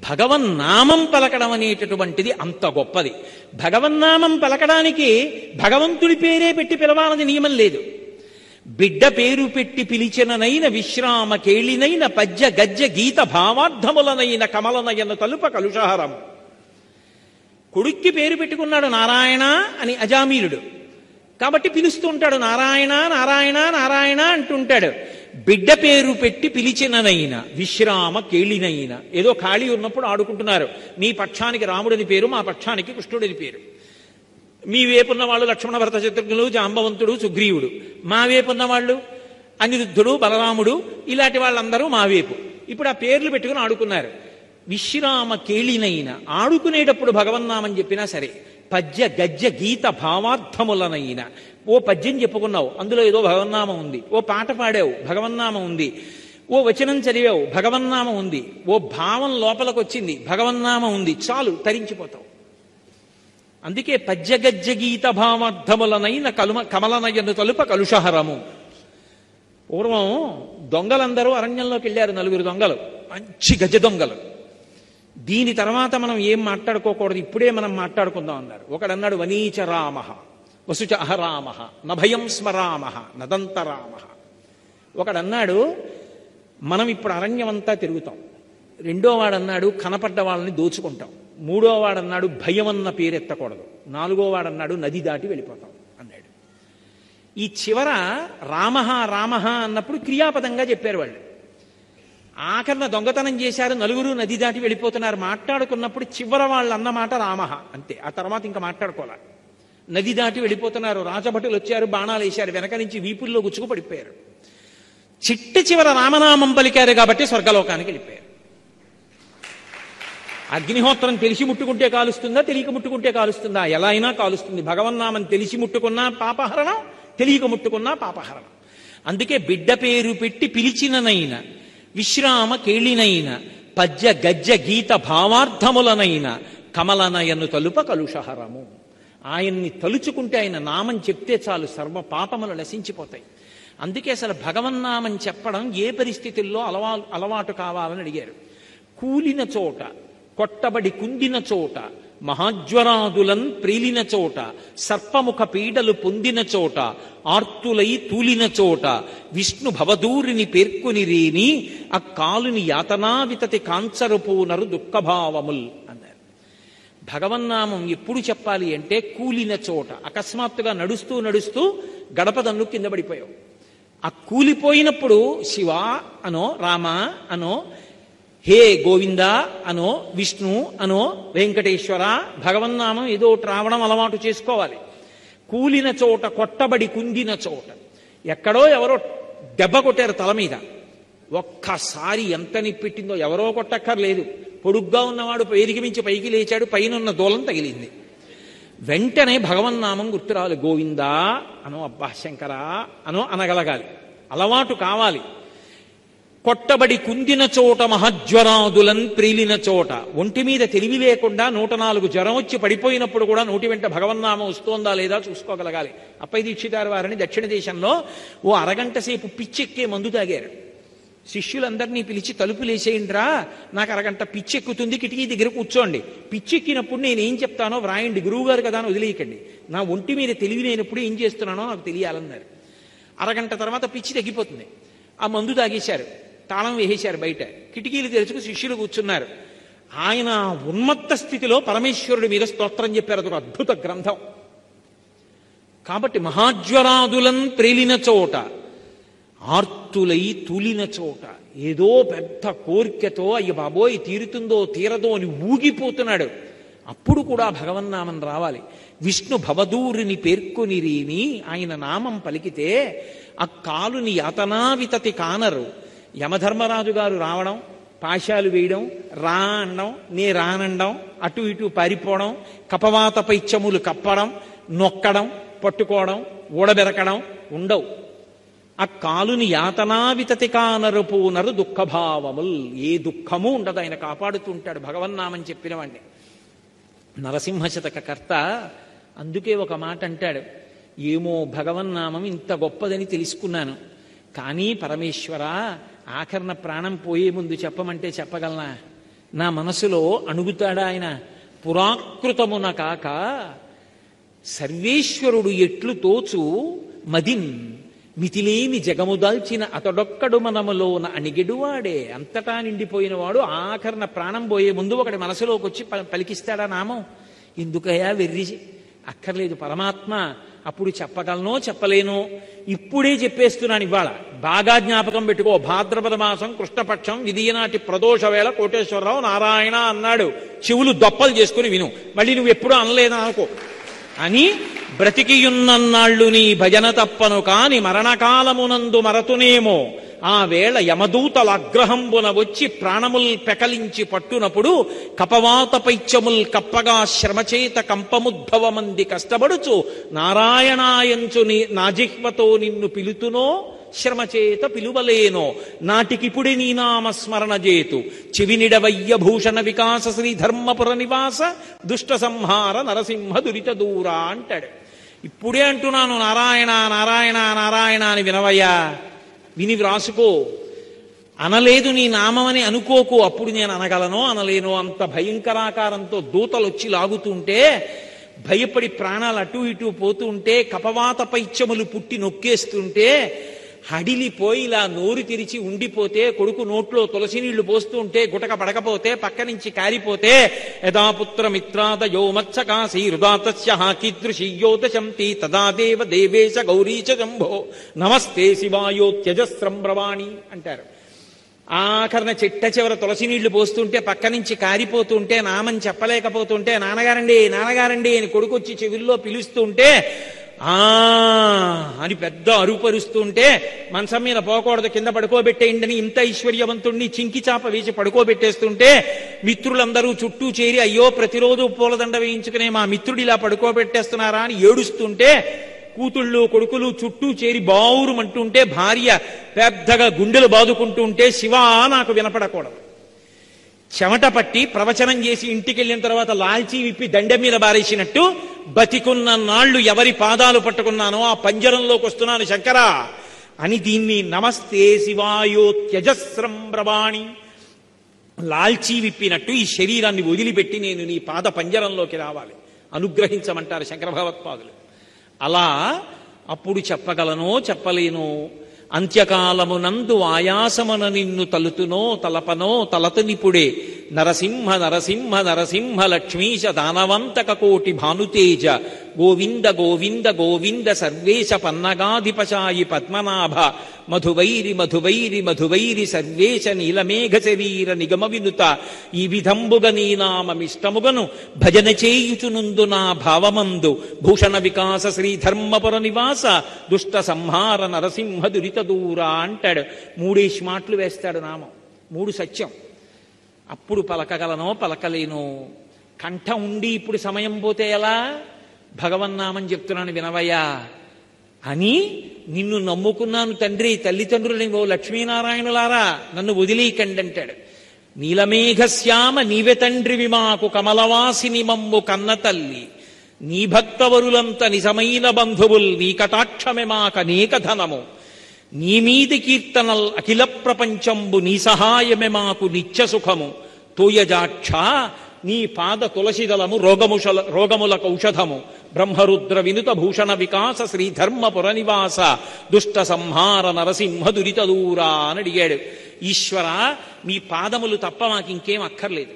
భగవన్నామం పలకడం అనేటటువంటిది అంత గొప్పది. భగవన్నామం పలకడానికి భగవంతుడి పేరే పెట్టి పిలవాలని నియమం లేదు. బిడ్డ పేరు పెట్టి పిలిచిననైన విశ్రామ కేళినైన పద్య గజ్జ గీత భావార్థములనైన కమలనయన తలుప కలుషహారం. కొడుక్కి పేరు పెట్టుకున్నాడు నారాయణ అని అజామీలుడు, కాబట్టి పిలుస్తూ ఉంటాడు నారాయణ నారాయణ నారాయణ అంటుంటాడు. బిడ్డ పేరు పెట్టి పిలిచిననైన విశ్రామ కేళినైన, ఏదో ఖాళీ ఉన్నప్పుడు ఆడుకుంటున్నారు. మీ పక్షానికి రాముడిని పేరు, మా పక్షానికి కృష్ణుడిని పేరు. మీ వేపున్న వాళ్ళు లక్ష్మణ భరత శత్రుఘ్నులు, జాంబవంతుడు, సుగ్రీవుడు. మా వేపున్న వాళ్ళు అనిరుద్ధుడు, బలరాముడు, ఇలాంటి వాళ్ళందరూ మా వేపు. ఇప్పుడు ఆ పేర్లు పెట్టుకుని ఆడుకున్నారు. విశ్రామ కేళినైన, ఆడుకునేటప్పుడు భగవన్నామని చెప్పినా సరే, పద్య గజ్జ గీత భావార్థములనైన, ఓ పద్యం చెప్పుకున్నావు అందులో ఏదో భగవన్నామం ఉంది, ఓ పాట పాడావు భగవన్నామం ఉంది, ఓ వచనం చదివావు భగవన్నామం ఉంది, ఓ భావం లోపలికి వచ్చింది భగవన్నామం ఉంది, చాలు తరించిపోతావు. అందుకే పద్య గజ్జ గీత భావార్థములనైన కమలనయను తలుప కలుషహరము. పూర్వం దొంగలందరూ అరణ్యంలోకి వెళ్ళారు, 9 దొంగలు, మంచి గజ దొంగలు. దీని తర్వాత మనం ఏం మాట్లాడుకోకూడదు, ఇప్పుడే మనం మాట్లాడుకుందాం అన్నారు. ఒకడన్నాడు వనీచ రామ వసుచ అహరామ నభయం స్మరామ నదంతరామ. ఒకడన్నాడు మనం ఇప్పుడు అరణ్యం అంతా తిరుగుతాం. రెండో వాడన్నాడు కనపడ్డ వాళ్ళని దోచుకుంటాం. మూడో వాడన్నాడు భయం అన్న పేరెత్తకూడదు. నాలుగో వాడన్నాడు నది దాటి వెళ్ళిపోతాం అన్నాడు. ఈ చివర రామహ రామహ అన్నప్పుడు క్రియాపదంగా చెప్పారు వాళ్ళు. ఆఖరణ దొంగతనం చేశారు, 9 నది దాటి వెళ్ళిపోతున్నారు. మాట్లాడుకున్నప్పుడు చివర వాళ్ళు అన్నమాట రామహ అంతే, ఆ తర్వాత ఇంకా మాట్లాడుకోవాలి. నది దాటి వెళ్ళిపోతున్నారు, రాజభటులు వచ్చారు, బాణాలు వేశారు, వెనక నుంచి వీపుల్లో గుచ్చుకు పడిపోయారు. చివర రామనామం పలికారు కాబట్టి స్వర్గలోకానికి వెళ్ళిపోయారు. అగ్నిహోత్రం తెలిసి ముట్టుకుంటే కాలుస్తుందా, తెలియక ముట్టుకుంటే కాలుస్తుందా? ఎలా అయినా కాలుస్తుంది. భగవన్నామం తెలిసి ముట్టుకున్నా పాపహరణం, తెలియక ముట్టుకున్నా పాపహరణం. అందుకే బిడ్డ పేరు పెట్టి పిలిచిననైన విశ్రామ కేళినైన పద్య గజ్జ గీత భావార్థములనైన కమలనయను తలుప కలుషహరము. ఆయన్ని తలుచుకుంటే, ఆయన నామం చెప్తే చాలు సర్వ పాపములు నశించిపోతాయి. అందుకే అసలు భగవన్నామం చెప్పడం ఏ పరిస్థితుల్లో అలవాటు కావాలని అడిగారు. కూలిన చోట, కొట్టబడి కుందిన చోట, మహాజ్వరాదులన్ ప్రీలిన చోట, సర్పముఖ పీడలు పొందిన చోట, ఆర్తులై తూలిన చోట, విష్ణు భవదూరిని పేర్కొని రేని ఆ కాలుని యాతనావితతి కాంచరుపూనరు దుఃఖభావముల్ అన్నారు. భగవన్నామం ఎప్పుడు చెప్పాలి అంటే కూలిన చోట. అకస్మాత్తుగా నడుస్తూ నడుస్తూ గడపదన్ను కింద పడిపోయావు. ఆ కూలిపోయినప్పుడు శివ అనో, రామ అనో, హే గోవింద అనో, విష్ణు అనో, వెంకటేశ్వర, భగవన్నామం ఏదో ఒకటి రావడం అలవాటు చేసుకోవాలి. కూలిన చోట, కొట్టబడి కుందిన చోట, ఎక్కడో ఎవరో దెబ్బ కొట్టారు తల మీద, ఒక్కసారి ఎంత నిప్పెట్టిందో. ఎవరో కొట్టక్కర్లేదు, పొడుగ్గా ఉన్నవాడు వేదిక మించి పైకి లేచాడు, పైన దూలం తగిలింది. వెంటనే భగవన్నామం గుర్తురావాలి. గోవిందా అనో, అబ్బా శంకరా అనో అనగలగాలి, అలవాటు కావాలి. కొట్టబడి కుందిన చోట, మహజ్వరాదులన్ ప్రీలిన చోట, ఒంటి మీద తెలివి లేకుండా 104 జ్వరం వచ్చి పడిపోయినప్పుడు కూడా నోటి వెంట భగవన్నామం వస్తోందా లేదా చూసుకోగలగాలి. అప్పై దీక్షితారు వారిని దక్షిణ దేశంలో ఓ అరగంట సేపు పిచ్చెక్కే మందు తాగారు. శిష్యులందరినీ పిలిచి తలుపులేసేయండిరా, నాకు అరగంట పిచ్చెక్కుతుంది, కిటికీ దగ్గర కూర్చోండి, పిచ్చెక్కినప్పుడు నేనేం చెప్తానో వ్రాయండి, గురువుగారు కదా అని వదిలేయకండి, నా ఒంటి మీద తెలివి లేనప్పుడు ఏం చేస్తున్నానో నాకు తెలియాలన్నారు. అరగంట తర్వాత పిచ్చి తగ్గిపోతుంది. ఆ మందు తాగేశారు, తాళం వేసేశారు, బయట కిటికీలు తెరుచుకు శిష్యులు కూర్చున్నారు. ఆయన ఉన్మత్త స్థితిలో పరమేశ్వరుడి మీద స్తోత్రం చెప్పారు. అదొక అద్భుత గ్రంథం. కాబట్టి మహాజ్వరాదులన్ ప్రేలిన చోట, ఆర్తులై తూలిన చోట, ఏదో పెద్ద కోరికతో అయ్య బాబోయ్ తీరుతుందో తీరదో అని ఊగిపోతున్నాడు. అప్పుడు కూడా భగవన్నామం రావాలి. విష్ణు భవదూరిని పేర్కొని రేని ఆయన నామం పలికితే ఆ కాలుని యాతనావితతి కానరు. యమధర్మరాజు గారు రావడం, పాశాలు వేయడం, రా అనడం, నే రానండం, అటు ఇటు పారిపోవడం, కపవాత పైత్యములు కప్పడం, నొక్కడం, పట్టుకోవడం, ఊడబెరకడం ఉండవు. ఆ కాలుని యాతనావితతి కానరు పూనరు దుఃఖభావముల్. ఏ దుఃఖము ఉండదు, ఆయన కాపాడుతూ ఉంటాడు భగవన్నామని చెప్పిన వాడిని. నరసింహశతక కర్త అందుకే ఒక మాట అంటాడు, ఏమో భగవన్నామం ఇంత గొప్పదని తెలుసుకున్నాను, కానీ పరమేశ్వర ఆఖరణ ప్రాణం పోయే ముందు చెప్పమంటే చెప్పగలనా? నా మనసులో అణుగుతాడా ఆయన? పురాకృతమున కాక సర్వేశ్వరుడు ఎట్లు తోచు మదిన్ మితిలేమి జగముదాల్చిన అతడొక్కడు మనములోన అణిగెడువాడే. అంతటా నిండిపోయిన వాడు ఆఖరణ ప్రాణం పోయే ముందు ఒకటి మనసులోకి వచ్చి పలికిస్తాడా నామం? ఎందుకయ్యా వెర్రి? అక్కర్లేదు. పరమాత్మ అప్పుడు చెప్పగలనో చెప్పలేనో, ఇప్పుడే చెప్పేస్తున్నాను. ఇవాళ బాగా జ్ఞాపకం పెట్టుకో. భాద్రపద మాసం కృష్ణపక్షం విధియనాటి ప్రదోష వేళ కోటేశ్వరరావు నారాయణ అన్నాడు. చెవులు దొప్పలు చేసుకుని విను. మళ్ళీ నువ్వు ఎప్పుడూ అనలేదా అనుకో అని. బ్రతికియున్నన్నాళ్ళు నీ భజన తప్పను కాని మరణకాలమునందు మరతునేమో. ఆ వేళ యమదూతల అగ్రహంబున వచ్చి ప్రాణముల్ పెకలించి పట్టునప్పుడు కపవాత పైత్యముల్ కప్పగా శ్రమచేత కంపముద్భవమంది కష్టపడుచు నారాయణాయంచు నా జిహ్వతో నిన్ను పిలుతునో శ్రమచేత పిలువలేనో. నాటికిపుడి నీ నామస్మరణ చేతు చెవినిడవయ్య భూషణ వికాస శ్రీ ధర్మపుర నివాస దుష్ట సంహార నరసింహ దురిత దూరా అంటాడు. ఇప్పుడే అంటున్నాను నారాయణ నారాయణ నారాయణ అని వినవయ్యా. విని వ్రాసుకో. అనలేదు నీ నామమని అనుకోకు. అప్పుడు నేను అనగలనో అనలేనో. అంత భయంకరాకారంతో దూతలు వచ్చి లాగుతుంటే భయపడి ప్రాణాలు అటు ఇటు పోతూ ఉంటే కపవాత పైత్యములు పుట్టి నొక్కేస్తుంటే హడిలిపోయి ఇలా నోరు తెరిచి ఉండిపోతే కొడుకు నోట్లో తులసి నీళ్లు పోస్తూ ఉంటే గుటక పడకపోతే పక్క నుంచి కారిపోతే యథాపుత్ర మిత్రాదయో మత్సకాశీ హృదాతస్య కీదృశీయోదశంతి తదా దేవ దేవేశ గౌరీచ జంభో నమస్తే శివాయో త్యజస్రం బ్రవాణి అంటారు. ఆఖరణ చిట్ట చివర తులసి నీళ్లు పోస్తుంటే పక్క నుంచి కారిపోతుంటే నామం చెప్పలేకపోతుంటే నాన్నగారండి నాన్నగారండి అని కొడుకొచ్చి చెవుల్లో పిలుస్తుంటే అని పెద్ద అరుపరుస్తుంటే మంచం మీద పోకూడదు కింద పడుకోబెట్టేయండి అని ఇంత ఐశ్వర్యవంతుణ్ణి చింకి చాప వేసి పడుకోబెట్టేస్తుంటే మిత్రులందరూ చుట్టూ చేరి అయ్యో ప్రతిరోజు పూలదండ వేయించుకునే మా మిత్రుడు ఇలా పడుకోబెట్టేస్తున్నారా అని ఏడుస్తుంటే కూతుళ్ళు కొడుకులు చుట్టూ చేరి బావురుమంటుంటే భార్య పెద్దగా గుండెలు బాదుకుంటూ ఉంటే శివా నాకు వినపడకూడదు. చెమట పట్టి ప్రవచనం చేసి ఇంటికి వెళ్ళిన తర్వాత లాల్చీ విప్పి దండె మీద బారేసినట్టు బతికున్న నాళ్లు ఎవరి పాదాలు పట్టుకున్నానో ఆ పంజరంలోకి వస్తున్నాను శంకరా అని దీన్ని నమస్తే శివాయో త్యజస్రం బ్రవాణి లాల్చీ విప్పినట్టు ఈ శరీరాన్ని వదిలిపెట్టి నేను నీ పాద పంజరంలోకి రావాలి, అనుగ్రహించమంటారు శంకర భగవత్పాదులు. అలా అప్పుడు చెప్పగలనో చెప్పలేనో. అంత్యకాలమునందు ఆయాసమున నిన్ను తలుతునో తలపనో తలతనిపుడే నరసింహ నరసింహ నరసింహ లక్ష్మీశ దానవంతక కోటి భానుతేజ గోవింద గోవింద గోవింద సర్వేశ పన్నగాధిపశాయి పద్మనాభ మధువైరి మధువైరి మధువైరి సర్వేశ నీలమేఘ శరీర నిగమ వినుత ఈ విధంబుగ నీ నామమిష్టముగను భజన చేయుచునుందు నా భావమందు భూషణ వికాస శ్రీ ధర్మపుర నివాస దుష్ట సంహార నరసింహ దురిత దూరా అంటాడు. 3 మాటలు వేస్తాడు నామం. 3 సత్యం. అప్పుడు పలకగలనో పలకలేనో. కంఠం ఉండి ఇప్పుడు సమయం పోతే ఎలా? భగవన్నామం చెప్తున్నాను వినవయ్యా అని నిన్ను నమ్ముకున్నాను తండ్రి, తల్లిదండ్రులని ఓ లక్ష్మీనారాయణులారా నన్ను వదిలేయకండి అంటాడు. నీలమేఘశ్యామ నీవె తండ్రివి మాకు కమలవాసిని మమ్ము కన్న తల్లి నీ భక్తవరులంత నిజమైన బంధువుల్ నీ కటాక్షమే మాకనేక ధనము నీ మీది కీర్తనల్ అఖిల ప్రపంచంబు నీ సహాయమే మాకు నిత్య సుఖము తోయజాక్ష నీ పాద తులసిదలము రోగములకు ఔషధము బ్రహ్మరుద్ర వినుత భూషణ వికాస శ్రీధర్మపుర నివాస దుష్ట సంహార నరసింహ దురిత దూరా అని అడిగాడు. ఈశ్వర మీ పాదములు తప్ప మాకింకేం అక్కర్లేదు.